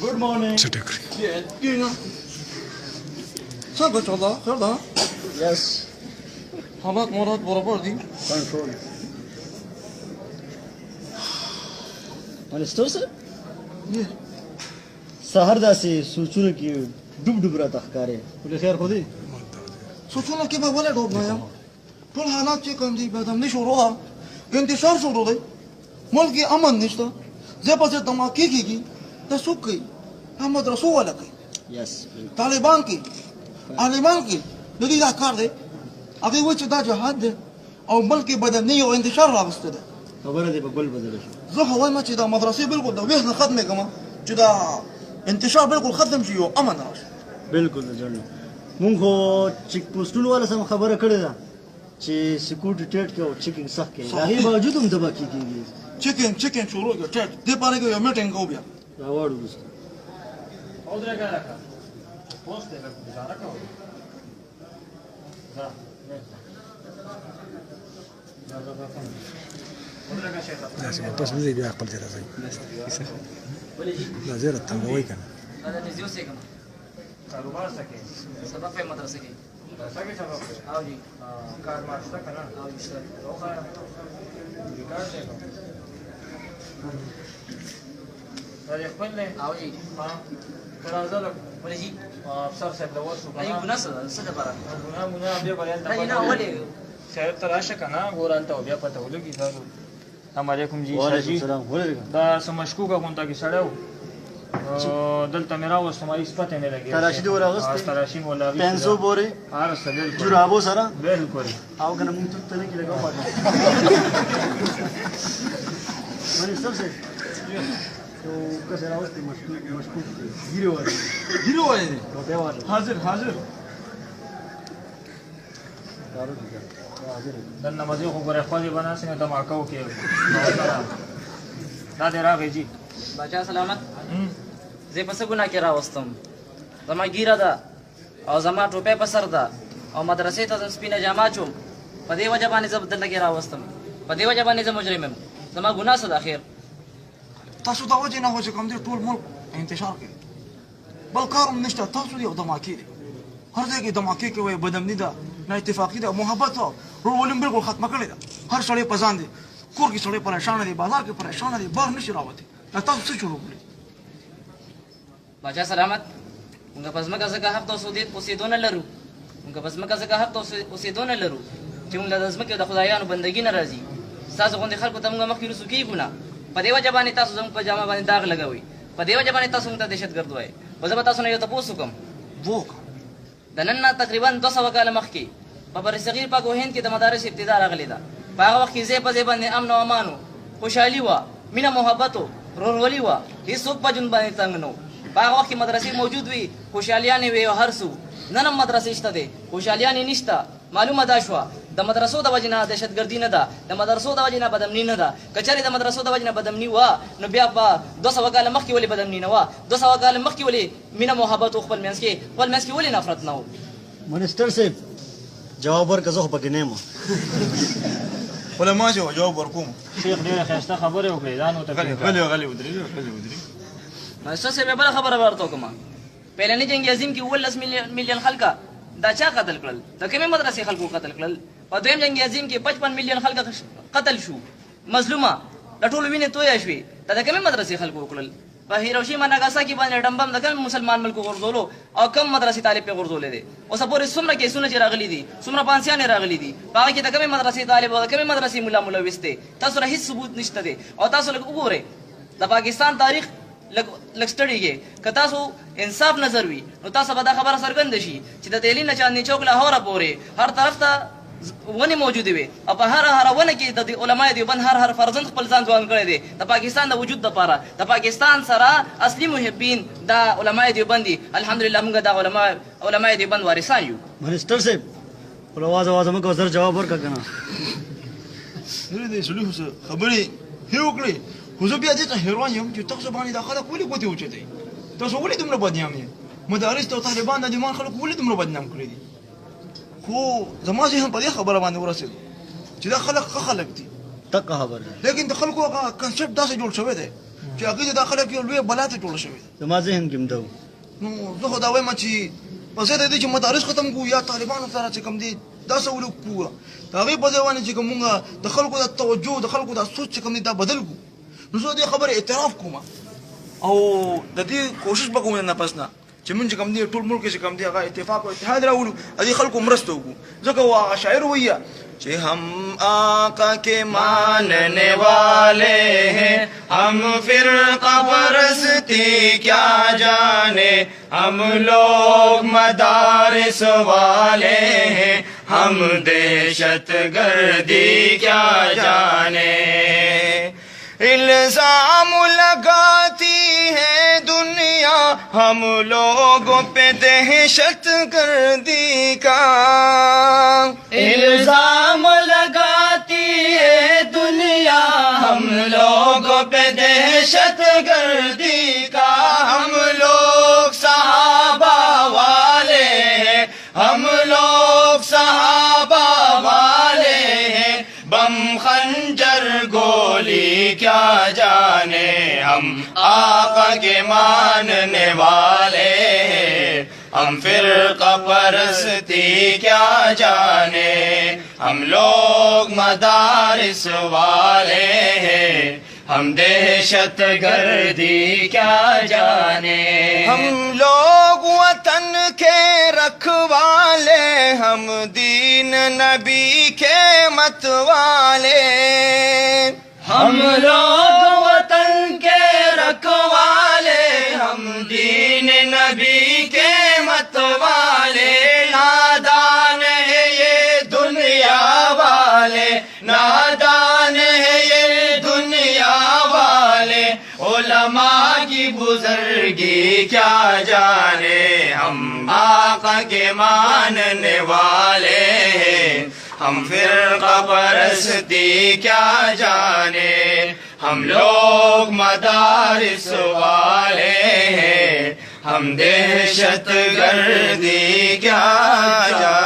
Good morning. Bien. Bien. ثبت والله خير. Yes. حالات مرات برابر دي. Control. Minister sir. Yeah. سهار داسې سوچونه کې ډوب راته ښکاري. ولې خیر خو دی؟ سوچونه کې به ولې ډوب نه یم؟ ټول حالات چې کوم دي بدامني شروع انتشار شروع دی. ملک کې امن نشته. ځای په ځای دماکې کېږي. دا څوک کوي؟ دا مدرسو والا کوي. Yes. طالبان کوي. عالمان کوي. د دې دا کار دی. هغوی وایي چې دا جهاد دی او ملک کې بدامني او انتشار راوستی دی. خبره دې په بل بدله شو. زه خو وایم چې دا مدرسې بالکل د ویښ نه ختمې کړم چې دا انتشار بالکل ختم شي او امن راشي. بالکل د جنو مونږ خو چیک پوسټونو والا سم خبره کړې ده چې سکیورټي ټیټ کې او چیکینګ سخت کې هغې باوجود هم دبا کېږي. چیکینګ شروع کړه ټیټ دې پاره کې یو میټینګ کوو بیا راوړو وروسته داسې واپس مې بیا خپل ځای ته ځئ دا زیرت تنګوئ که نه دا نږدې اوسېږم کاروبار څه کوي؟ سبق وایم مدرسه کې مدرسه کې سبق کوي؟ او جي کار مار شته که نه؟ او جي شته وښایه ریکارډ دی دا دې خپل دی؟ او جي ها ته راځه لږ ولې جي افسر صاحب له ورشو که دا نه؟ ګناه څه ده څه دپاره ګناه بیا به هلته نه نه ولې صاحب ته راشه که نه ګوره هلته بیا پته ولګي دا السلام علیکم جی وعلیکم السلام ولې دا څه مشکوکه غونډه کې سړی و دلته مې راوستم هېڅ پته نه لګېږي تلاشي دې ور تلاشي مې ور پنسو پورې هر څه بالکل جرابو سره بالکل او که نه مونږ ته نه کې لګاو پاته منیستر صاحب یو کس راوستی مشکوک دی ګیرې والی ګیرې والی دی ټوپۍ والی حاضر کارو دي حاضر دننه مزې خو ګورې خپلې به ناست یم دماکه وکړې دا دې راغی جي باچا سلامت زه په څه ګناه کې راوستم زما ګیره ده او زما ټوپۍ په سر ده او مدرسې ته زه سپینه جامه اچوم په دې وجه باندې زه دلته کې راوستم په دې وجه باندې زه مجرم یم زما ګناه څه ده خیر تاسو دا وجه نه هو چې کوم دی ټول ملک انتشار کوي بل کار هم نشته تاسو دی او دماکې دی هر ځای کې دماکې کوي بدامني ده نه اتفاقي ده محبت ده ورورولي بالکل ختمه کړې ده هر سړی په ځان دی کور کې سړی پریشانه دی بازار کې پریشانه دی بار نشي راوتی دا تاسو څه شروع کړي باچا سلامت موږ په ځمکه ځکه حق ته اوسېدو نه لرو موږ په ځمکه ځکه حق ته اوسېدو نه لرو چې موږ د ځمکې د خدایانو بندګي نه راځي ستاسو غوندې خلکو ته موږ مخکې رسو کېږو نه په دې وجه باندې تاسو زموږ په جامه باندې داغ لګوئ په دې وجه باندې تاسو موږ ته دهشتګرد وایئ خو زه به تاسو نه یو تپوس وکړم د نن نه تقریبا 200 کاله مخکې په برصغیر پاک و هند کې د مدارس ابتدا راغلې ده په هغه وخت کې ځای په ځای باندې امن او امان و خوشحالي وه مینه محبت و ورورولي وه هېڅوک په ژوند باندې تنګ نه و په هغه وخت کې مدرسې موجود وي خوشحالیانې وې او هر څه نن هم مدرسې شته دی خوشحالیانې نشته معلومه دا شوه د مدرسو د وجې نه دهشتګردي نه ده د مدرسو د وجې نه بدامني نه ده که چېرې د مدرسو د وجې نه بدامني وه نو بیا په 200 کاله مخکې ولې بدامني نه وه 200 کاله مخکې ولې مینه محبت و خپل منځ کې ولې نفرت نه و منیستر صاحب جواب ورکړه زه خو پکې نه یم علما چې جواب ورکوم شیخ ډېره ښایسته خبرې وکړې دا نو ته غلې ودرېږه ماسټر صاحب بله خبره به ورته وکړم پهلني جنګ عظیم کې 19 میلیون خلکه دا چا قتل کړل د کومې مدرسې خلکو قتل کړل په دویم جنګ عظیم کې 55 میلیون خلک قتل شو مظلومه د ټولو وینې تویه شوې دا د کومې مدرسې خلکو وکړل په هیروشیما ناګاساکي باندې ډمبم د کوم مسلمان ملکو غورځولو او کم مدرسې طالب پې غورځولې دی اوسه پورې څومره کیسونه چې راغلي دي څومره پانسیانې راغلي دي په هغه کې د کومې مدرسې طالب او د کومې مدرسې ملا ملوث دی تاسو سره هېڅ ثبوت نشته دی او تاسو لږ وګورئ د پاکستان تاریخ لږ سټډي کې که تاسو انصاف نظر وي نو تاسو به دا خبره څرګنده شي چې د دهلي نه چاندني چوک لاهوره پورې هر طرف ته ونې موجودې وي او په هره ونه کې د علماء دیوبند هر فرزند خپل ځان ځوان کړی دی د پاکستان د وجود دپاره د پاکستان سره اصلي محبین دا علماء دیوبند دي الحمدلله موږ د علماء دیوبند وارثان یو منیستر صاحب خپل اواز مه کوه زر جواب ورکړه که نه نه دی سړي خبرې ښې وکړې خو زه بیا دې ته حیران یم چې تاسو باندې دا خلک ولې ګوتې اوچتوي تاسو ولې دومره بدنام یې مدارس او طالبان د ایمان خلکو ولې دومره بدنام کړي دي خو زما ذهن په دې خبره باندې ورسېد چې دا خلک ښه خلک دي دقه خبره لیکن د خلکو هغه کنسپټ داسې جوړ شوی دی چې هغه د داخله کې لوی بلا ته ټول شوی زما ذهن کې مدو نو زه خو دا وایم چې په ځای د دې چې مدارس ختم کو یا طالبانو سره چې کوم دي دا څه وکړو دا غي په ځای باندې چې کومه د خلکو د توجه د خلکو د سوچ چې کوم دي دا بدل کو نو زه دې خبره اعتراف کوم او د دې کوشش وکوم نه پسنه چې مونږ کوم دي ټول ملک چې کوم دي هغه اتفاق او اتحاد راوړو د دې خلکو مرسته وکړو ځکه وا شاعر وایي کہ ہم آقا کے ماننے والے ہیں ہم فرقہ پرستی کیا جانے ہم لوگ مدارس والے ہیں ہم دہشت گردی کیا جانے الزام لگاتی ہے دنیا ہم لوگوں پہ دہشت گردی کا الزام لگاتی ہے دنیا ہم لوگوں پہ دہشت گردی کا ہم لوگ صحابہ والے ہیں ہم لوگ صحابہ والے ہیں بم خنجر گولی کیا جانے ہم آقا کے ماننے والے ہیں ہم فرقہ پرستی کیا جانے ہم لوگ مدارس والے ہیں ہم دہشت گردی کیا جانے ہم لوگ وطن کے رکھوالے ہم دین نبی کے متوالے ہم لوگ وطن کے رکھوالے ہم دین نبی کے متوالے نادان ہے یہ دنیا والے نادان ہے یہ دنیا والے علماء کی بزرگی کیا جانے ہم آقا کے ماننے والے ہیں ہم فرقہ پرستی کیا جانے ہم لوگ مدارس والے ہیں ہم دہشت گردی کیا جانے